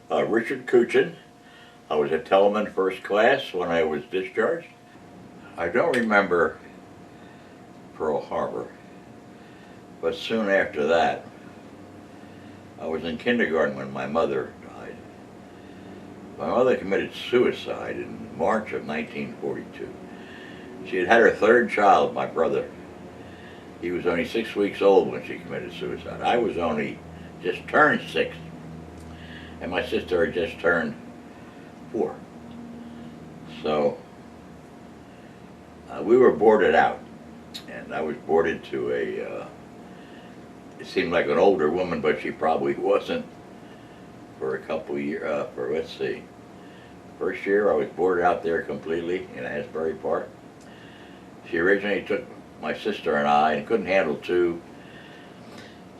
Richard Kuchen. I was a Teleman first class when I was discharged. I don't remember Pearl Harbor, but soon after that, I was in kindergarten when my mother died. My mother committed suicide in March of 1942. She had had her third child, my brother. He was only 6 weeks old when she committed suicide. I was only just turned 6, and my sister had just turned 4. So we were boarded out, and I was boarded to it seemed like an older woman, but she probably wasn't, for a couple years, let's see, first year I was boarded out there completely in Asbury Park. She originally took my sister and I, and couldn't handle 2.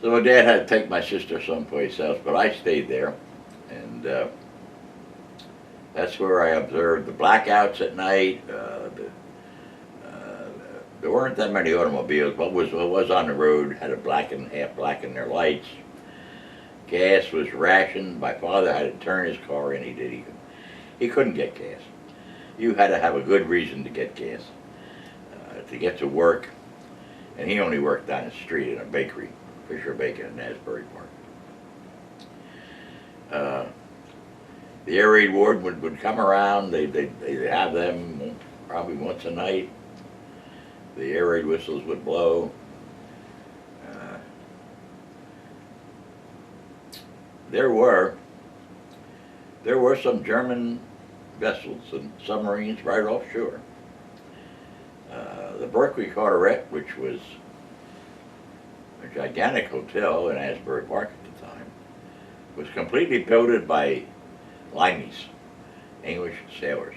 So my dad had to take my sister someplace else, but I stayed there, and that's where I observed the blackouts at night. There weren't that many automobiles. What was on the road had half blackened their lights. Gas was rationed. My father had to turn his car in. He couldn't get gas. You had to have a good reason to get gas to get to work, and he only worked down the street in a bakery, Fisher Bacon in Asbury Park. The air raid ward would come around. They'd have them probably once a night. The air raid whistles would blow. There were some German vessels and submarines right offshore. The Berkeley Carteret, which was a gigantic hotel in Asbury Park at the time, was completely built by Limeys, English sailors.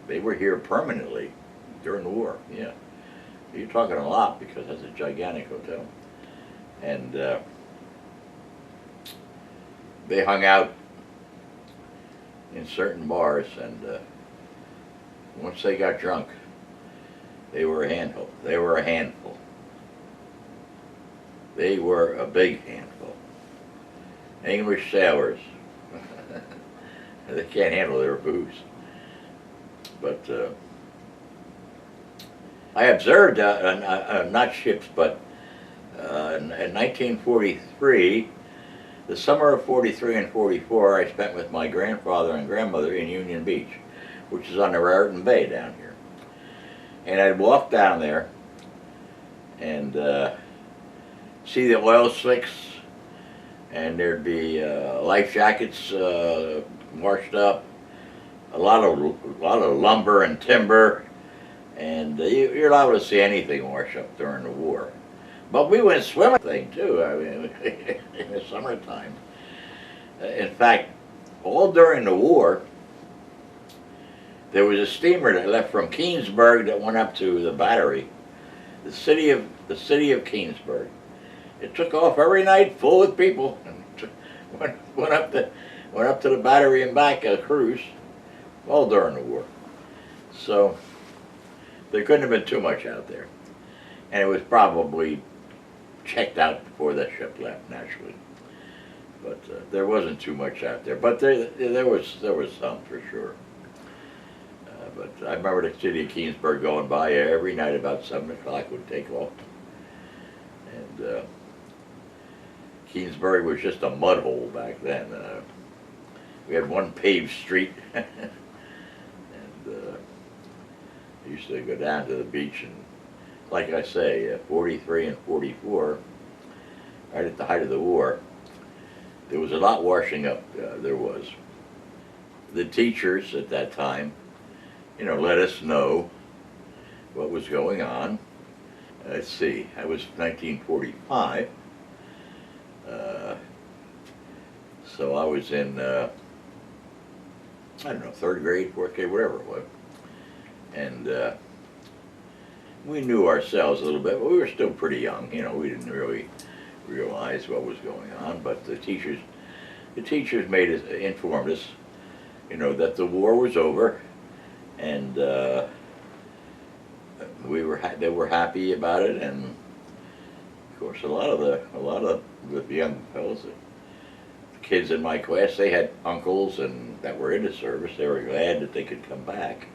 They were here permanently during the war, yeah. You're talking a lot because that's a gigantic hotel. And they hung out in certain bars, and once they got drunk, they were a handful. They were a handful. They were a big handful. English sailors. They can't handle their booze. But I observed, not ships, but in 1943, the summer of 43 and 44, I spent with my grandfather and grandmother in Union Beach, which is on the Raritan Bay down here. And I'd walk down there and see the oil slicks, and there'd be life jackets washed up, a lot of lumber and timber, and you're liable to see anything wash up during the war. But we went swimming thing too. I mean, in the summertime. In fact, all during the war, there was a steamer that left from Keansburg that went up to the Battery, the city of Keansburg. It took off every night, full of people, and went up to the Battery and back, a cruise, all during the war. So there couldn't have been too much out there, and it was probably checked out before that ship left, naturally. But there wasn't too much out there. But there was some for sure. But I remember the city of Keansburg going by every night about 7 o'clock would take off. And Keansburg was just a mud hole back then. We had one paved street. And I used to go down to the beach, and like I say, 43 and 44, right at the height of the war, there was a lot washing up. There was. The teachers at that time, let us know what was going on. Let's see, that was 1945. So I was in, I don't know, 3rd grade, 4th grade, whatever it was. And we knew ourselves a little bit, but we were still pretty young. We didn't really realize what was going on. But the teachers informed us, that the war was over, and they were happy about it. And of course, a lot of the young fellows kids in my class, they had uncles and that were in the service. They were glad that they could come back.